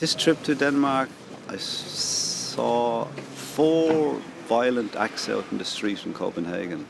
This trip to Denmark, I saw 4 violent acts out in the street in Copenhagen.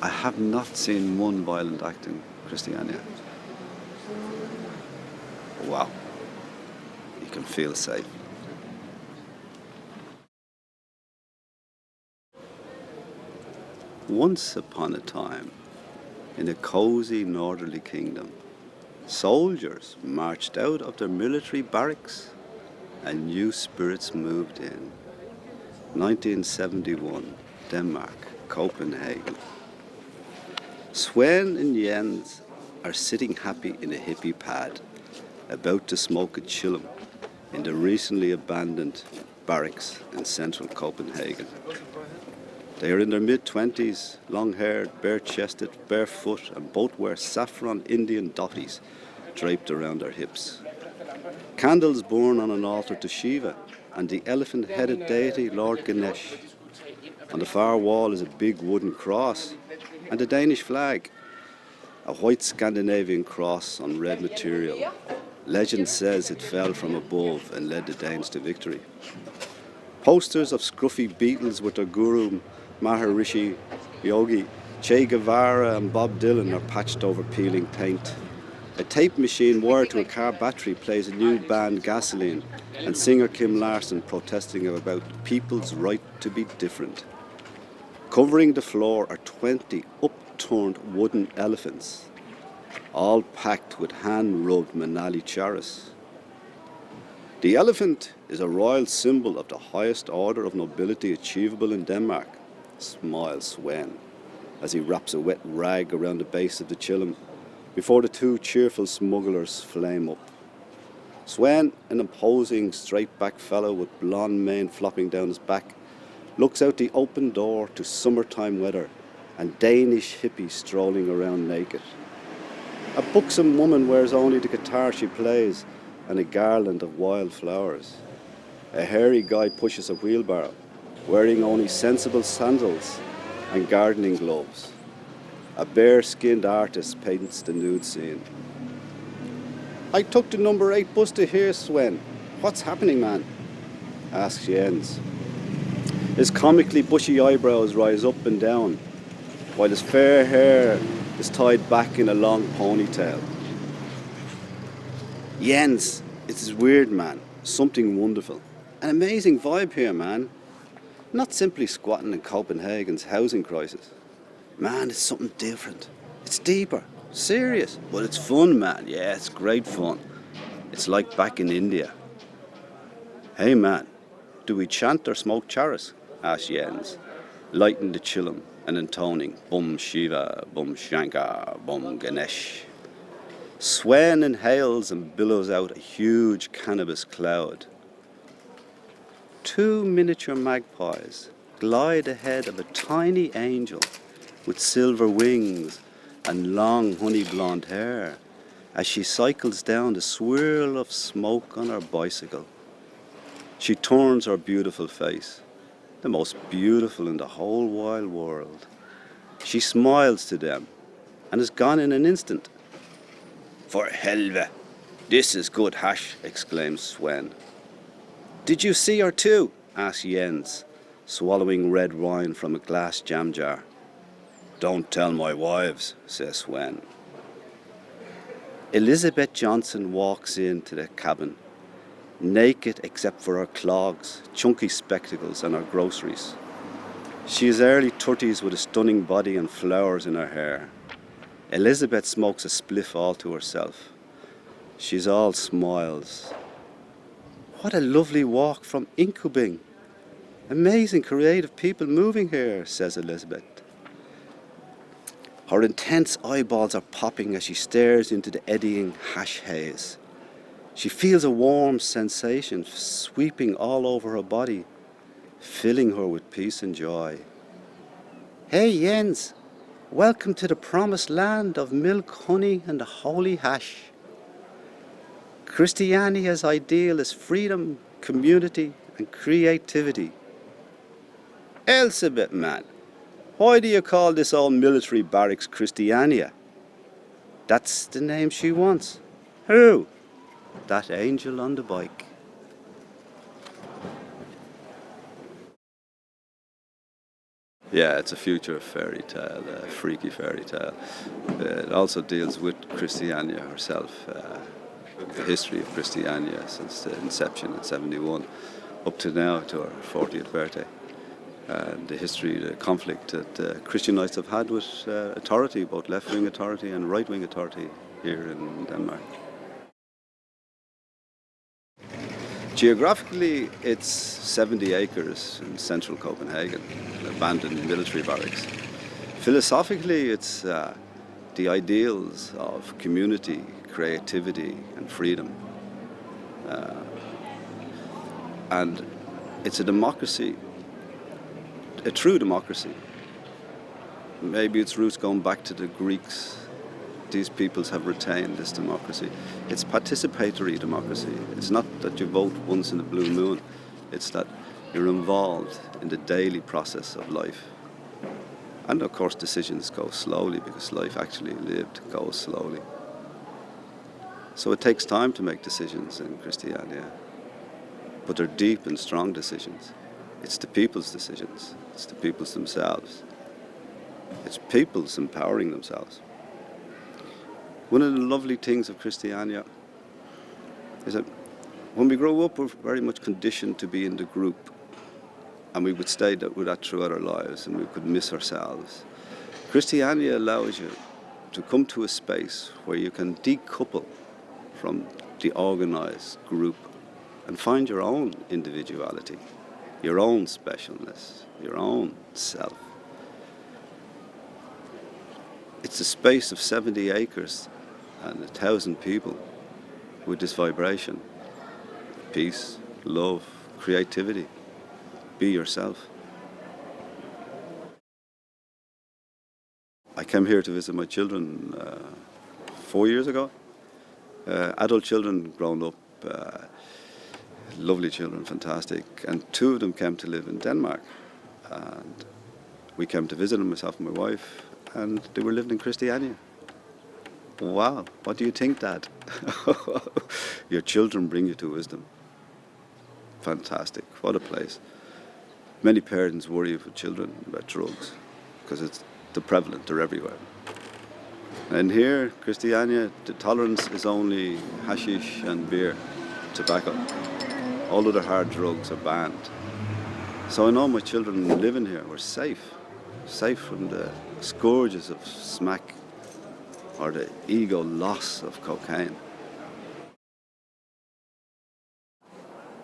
I have not seen one violent act in Christiania. Wow, you can feel safe. Once upon a time, in a cozy northerly kingdom, soldiers marched out of their military barracks and new spirits moved in. 1971, Denmark, Copenhagen. Sven and Jens are sitting happy in a hippie pad, about to smoke a chillum in the recently abandoned barracks in central Copenhagen. They are in their mid-20s, long-haired, bare-chested, barefoot, and both wear saffron Indian dhottis draped around their hips. Candles burn on an altar to Shiva and the elephant-headed deity Lord Ganesh. On the far wall is a big wooden cross and a Danish flag, a white Scandinavian cross on red material. Legend says it fell from above and led the Danes to victory. Posters of scruffy Beatles with their guru Maharishi Yogi, Che Guevara and Bob Dylan are patched over peeling paint. A tape machine wired to a car battery plays a new band Gasoline and singer Kim Larson protesting about people's right to be different. Covering the floor are 20 upturned wooden elephants, all packed with hand-rubbed Manali charas. The elephant is a royal symbol of the highest order of nobility achievable in Denmark, smiles Sven, as he wraps a wet rag around the base of the chillum before the 2 cheerful smugglers flame up. Sven, an imposing, straight-backed fellow with blonde mane flopping down his back, looks out the open door to summertime weather and Danish hippies strolling around naked. A buxom woman wears only the guitar she plays and a garland of wild flowers. A hairy guy pushes a wheelbarrow, wearing only sensible sandals and gardening gloves. A bare-skinned artist paints the nude scene. I took the number 8 bus to here, Sven. What's happening, man? Asks Jens. His comically bushy eyebrows rise up and down, while his fair hair is tied back in a long ponytail. Jens, it's weird, man. Something wonderful. An amazing vibe here, man. Not simply squatting in Copenhagen's housing crisis. Man, it's something different. It's deeper, serious, but it's fun, man. Yeah, it's great fun. It's like back in India. Hey, man, do we chant or smoke charas? Asks Jens, lighting the chillum and intoning Bum Shiva, Bum Shankar, Bum Ganesh. Sven inhales and billows out a huge cannabis cloud. 2 miniature magpies glide ahead of a tiny angel with silver wings and long honey blonde hair as she cycles down the swirl of smoke on her bicycle. She turns her beautiful face, the most beautiful in the whole wide world. She smiles to them and is gone in an instant. For helvete, this is good hash, exclaims Sven. Did you see her too? Asks Jens, swallowing red wine from a glass jam jar. Don't tell my wives, says Sven. Elizabeth Johnson walks into the cabin, naked except for her clogs, chunky spectacles and her groceries. She is early 30s with a stunning body and flowers in her hair. Elizabeth smokes a spliff all to herself. She's all smiles. What a lovely walk from Inkubing. Amazing creative people moving here, says Elizabeth. Her intense eyeballs are popping as she stares into the eddying hash haze. She feels a warm sensation sweeping all over her body, filling her with peace and joy. Hey Jens, welcome to the promised land of milk, honey and the holy hash. Christiania's ideal is freedom, community and creativity. Elizabeth, man, why do you call this old military barracks Christiania? That's the name she wants. Who? that angel on the bike. Yeah, it's a future fairy tale, a freaky fairy tale. It also deals with Christiania herself, the history of Christiania since the inception in 71 up to now, to her 40th birthday. And the history, the conflict that Christianites have had with authority, both left-wing authority and right-wing authority here in Denmark. Geographically, it's 70 acres in central Copenhagen, an abandoned military barracks. Philosophically, it's the ideals of community, creativity and freedom. And it's a democracy, a true democracy. Maybe its roots going back to the Greeks. These peoples have retained this democracy. It's participatory democracy. It's not that you vote once in a blue moon. It's that you're involved in the daily process of life. And of course decisions go slowly because life actually lived goes slowly. So it takes time to make decisions in Christiania. But they're deep and strong decisions. It's the people's decisions. It's the people's themselves. It's people's empowering themselves. One of the lovely things of Christiania is that when we grow up, we're very much conditioned to be in the group, and we would stay with that throughout our lives, and we could miss ourselves. Christiania allows you to come to a space where you can decouple from the organized group and find your own individuality, your own specialness, your own self. It's a space of 70 acres and 1,000 people with this vibration. Peace, love, creativity. Be yourself. I came here to visit my children 4 years ago. Adult children grown up, lovely children, fantastic. And 2 of them came to live in Denmark. And we came to visit them, myself and my wife, and they were living in Christiania. Wow, what do you think, Dad? Your children bring you to wisdom. Fantastic, what a place. Many parents worry with children about drugs because they're prevalent, they're everywhere. And here, Christiania, the tolerance is only hashish and beer, tobacco. All other hard drugs are banned. So I know my children living here were safe from the scourges of smack or the ego loss of cocaine.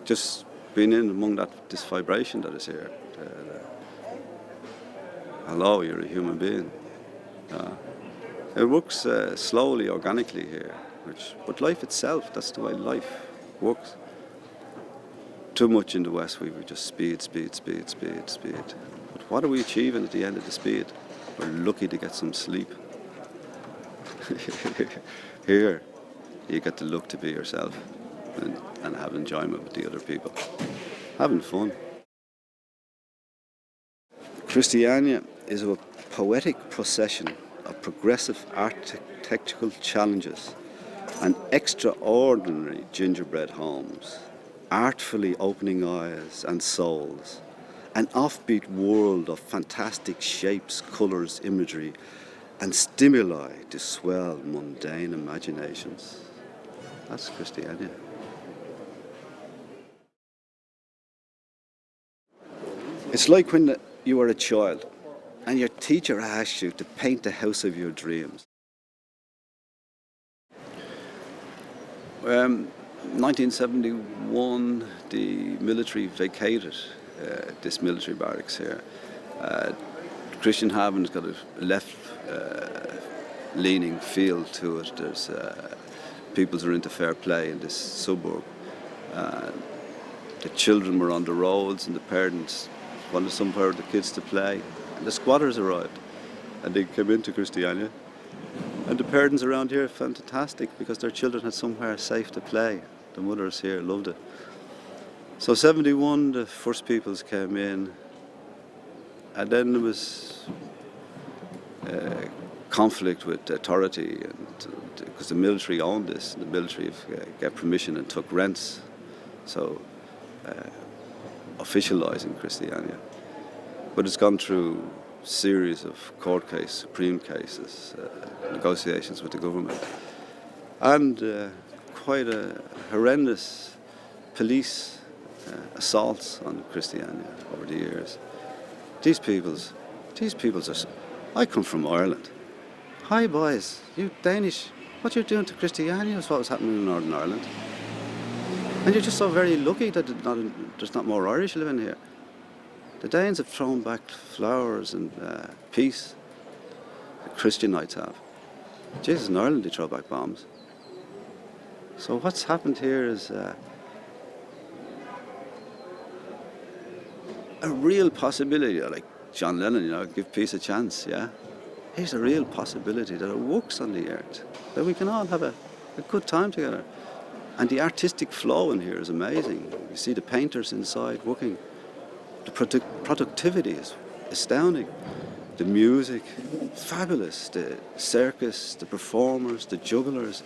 Just being in among this vibration that is here. Hello, you're a human being. It works slowly, organically here. But life itself, that's the way life works. Too much in the West, we just speed. But what are we achieving at the end of the speed? We're lucky to get some sleep. Here, you get to look to be yourself and have enjoyment with the other people. Having fun. Christiania is a poetic procession of progressive architectural challenges and extraordinary gingerbread homes, artfully opening eyes and souls, an offbeat world of fantastic shapes, colours, imagery, and stimuli to swell mundane imaginations. That's Christiania. It's like when you were a child and your teacher asked you to paint the house of your dreams. 1971, the military vacated this military barracks here. Christianhaven's got a left-leaning feel to it. There's peoples are into fair play in this suburb. The children were on the roads and the parents wanted somewhere for the kids to play. And the squatters arrived and they came into Christiania. And the parents around here found it fantastic because their children had somewhere safe to play. The mothers here loved it. So 71, the first peoples came in, and then there was conflict with authority, and because the military owned this, the military get permission and took rents, so officialising Christiania. But it's gone through a series of court cases, supreme cases, negotiations with the government, and quite a horrendous police assaults on Christiania over the years. These peoples are. I come from Ireland. Hi boys, you Danish, what you're doing to Christiania is what was happening in Northern Ireland. And you're just so very lucky that there's not more Irish living here. The Danes have thrown back flowers and peace. The Christianites have. Jesus, in Ireland they throw back bombs. So what's happened here is a real possibility, like John Lennon, give peace a chance, yeah? Here's a real possibility that it works on the earth, that we can all have a good time together. And the artistic flow in here is amazing. You see the painters inside working. The productivity is astounding. The music, fabulous. The circus, the performers, the jugglers.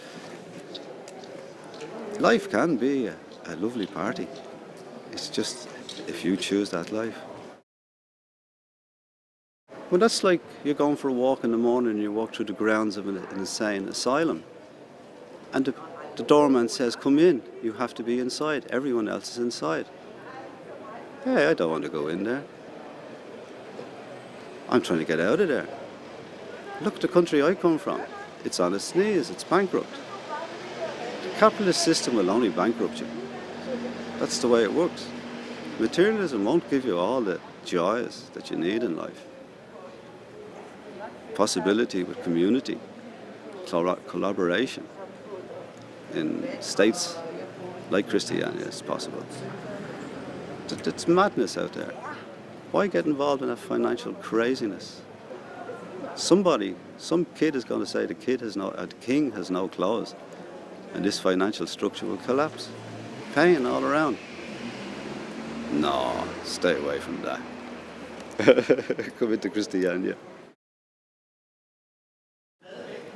Life can be a lovely party. It's just if you choose that life. Well, that's like you're going for a walk in the morning and you walk through the grounds of an insane asylum. And the doorman says, come in, you have to be inside. Everyone else is inside. Hey, I don't want to go in there. I'm trying to get out of there. Look, the country I come from, it's on its knees, it's bankrupt. The capitalist system will only bankrupt you. That's the way it works. Materialism won't give you all the joys that you need in life. Possibility with community, collaboration in states like Christiania is possible. It's madness out there. Why get involved in that financial craziness? Some kid is going to say the king has no clothes, and this financial structure will collapse. Pain all around. No, stay away from that. Come into Christiania.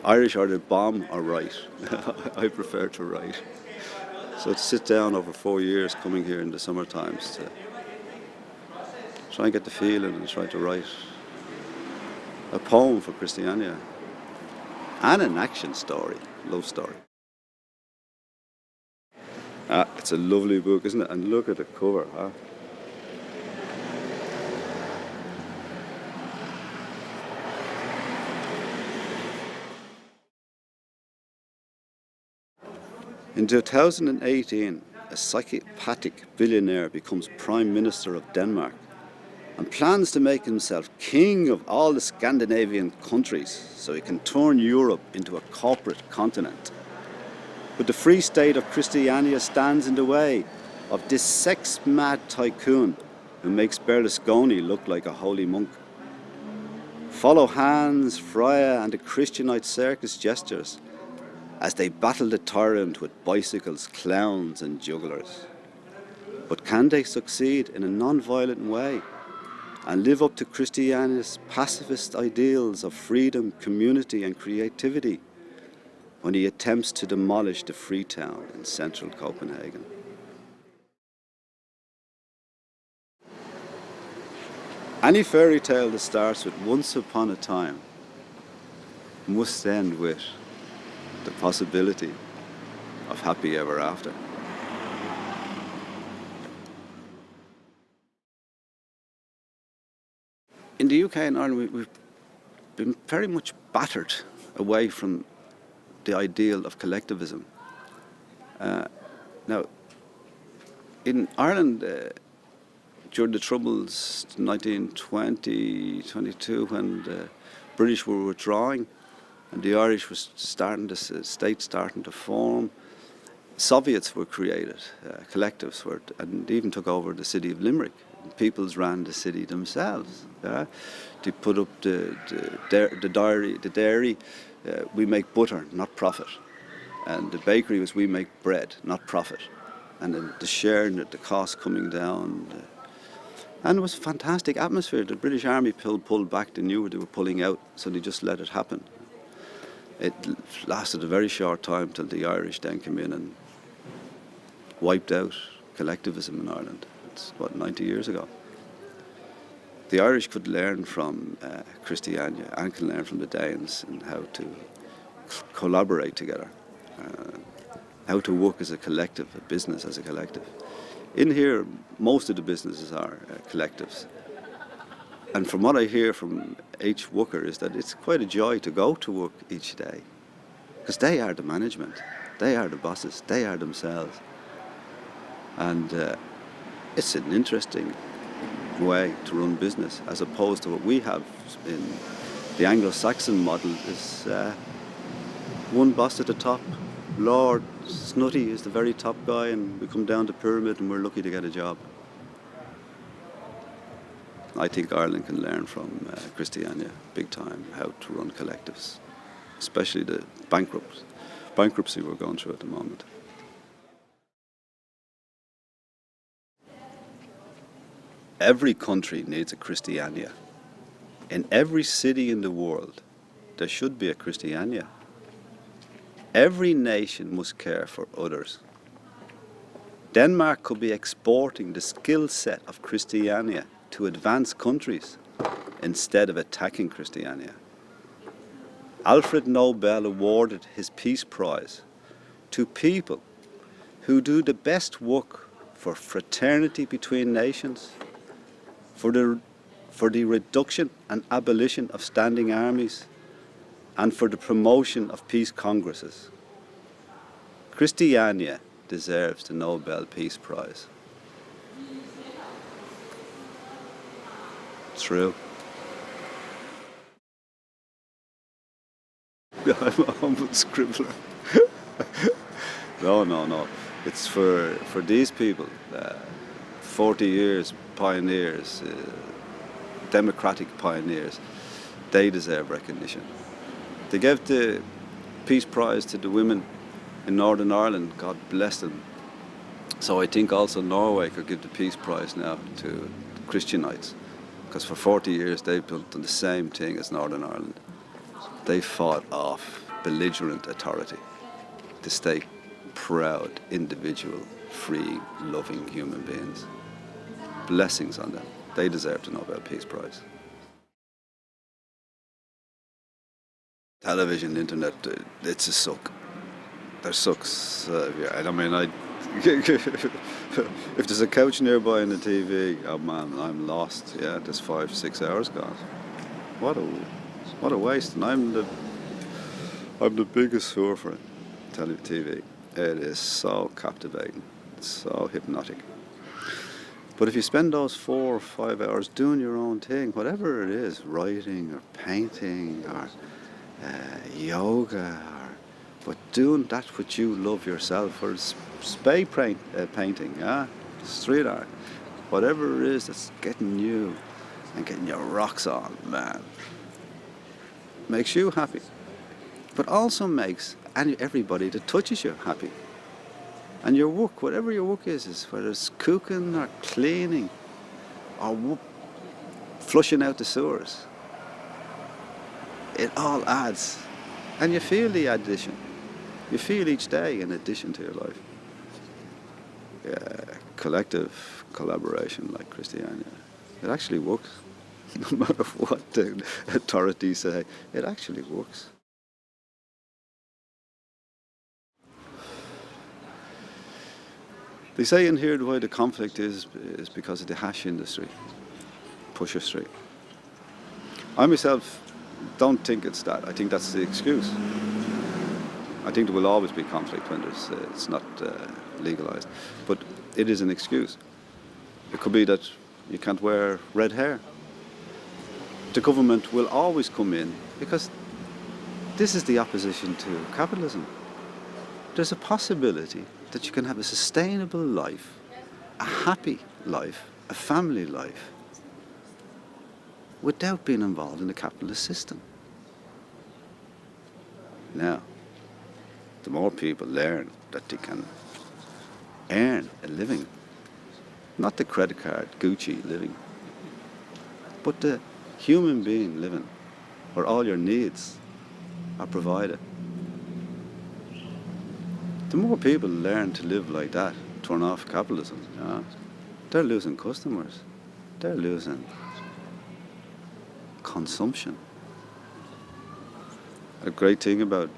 Irish either bomb or write. I prefer to write. So to sit down over 4 years coming here in the summer times to try and get the feeling and try to write a poem for Christiania and an action story, love story. It's a lovely book, isn't it? And look at the cover, huh? In 2018, a psychopathic billionaire becomes Prime Minister of Denmark and plans to make himself king of all the Scandinavian countries so he can turn Europe into a corporate continent. But the free state of Christiania stands in the way of this sex-mad tycoon who makes Berlusconi look like a holy monk. Follow Hans, Freya and the Christianite circus jesters as they battle the tyrant with bicycles, clowns and jugglers. But can they succeed in a non-violent way and live up to Christiania's pacifist ideals of freedom, community and creativity when he attempts to demolish the free town in central Copenhagen? Any fairy tale that starts with once upon a time must end with the possibility of happy ever after. In the UK and Ireland, we've been very much battered away from the ideal of collectivism. Now, in Ireland, during the Troubles, 1920, 22, when the British were withdrawing, and the Irish was state starting to form. Soviets were created, collectives were, and even took over the city of Limerick. Peoples ran the city themselves. They put up the dairy. We make butter, not profit, and the bakery was we make bread, not profit, and then the share and the cost coming down. And it was a fantastic atmosphere. The British Army pulled back. They knew they were pulling out, so they just let it happen. It lasted a very short time till the Irish then came in and wiped out collectivism in Ireland. It's, 90 years ago. The Irish could learn from Christiania and can learn from the Danes in how to collaborate together, how to work as a collective, a business as a collective. In here, most of the businesses are collectives. And from what I hear from each worker is that it's quite a joy to go to work each day, because they are the management, they are the bosses, they are themselves. And it's an interesting way to run business, as opposed to what we have in the Anglo-Saxon model is one boss at the top. Lord Snutty is the very top guy, and we come down the pyramid and we're lucky to get a job. I think Ireland can learn from Christiania big time how to run collectives, especially the bankruptcy we're going through at the moment. Every country needs a Christiania. In every city in the world, there should be a Christiania. Every nation must care for others. Denmark could be exporting the skill set of Christiania to advanced countries instead of attacking Christiania. Alfred Nobel awarded his Peace Prize to people who do the best work for fraternity between nations, for the reduction and abolition of standing armies, and for the promotion of peace congresses. Christiania deserves the Nobel Peace Prize. True. I'm a humble scribbler. No. It's for these people, 40 years pioneers, democratic pioneers. They deserve recognition. They gave the Peace Prize to the women in Northern Ireland, God bless them. So I think also Norway could give the Peace Prize now to Christianites, because for 40 years they've done the same thing as Northern Ireland. They fought off belligerent authority to stay proud, individual, free, loving human beings. Blessings on them. They deserve the Nobel Peace Prize. Television, internet, it's a suck. They're sucks. I mean, if there's a couch nearby in the TV, oh man, I'm lost. Yeah, there's 5-6 hours gone. What a waste. And I'm the biggest whore for it. TV. It is so captivating. It's so hypnotic. But if you spend those 4 or 5 hours doing your own thing, whatever it is, writing or painting or yoga, but doing that which you love yourself, or spray painting, street art, whatever it is that's getting you and getting your rocks on, man, makes you happy, but also makes everybody that touches you happy. And your work, whatever your work is whether it's cooking or cleaning or flushing out the sewers, it all adds. And you feel the addition. You feel each day an addition to your life. Yeah, collective collaboration like Christiania. It actually works. No matter what the authorities say, it actually works. They say in here the way the conflict is because of the hash industry, Pusher Street. I myself don't think it's that. I think that's the excuse. I think there will always be conflict when it's not legalized, but it is an excuse. It could be that you can't wear red hair. The government will always come in because this is the opposition to capitalism. There's a possibility that you can have a sustainable life, a happy life, a family life, without being involved in the capitalist system. Now, the more people learn that they can earn a living, not the credit card, Gucci living, but the human being living, where all your needs are provided. The more people learn to live like that, turn off capitalism, they're losing customers. They're losing consumption. A great thing about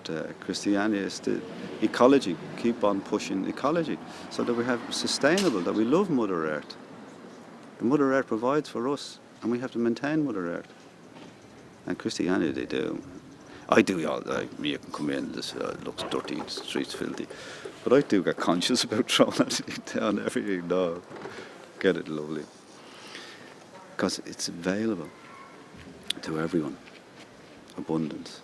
Christiania is the ecology. Keep on pushing ecology so that we have sustainable, that we love Mother Earth. The Mother Earth provides for us, and we have to maintain Mother Earth. And Christiania, they do. I do. You can come in. This looks dirty. The streets filthy, but I do get conscious about throwing everything down. Everything. No, get it lovely, because it's available to everyone. Abundance.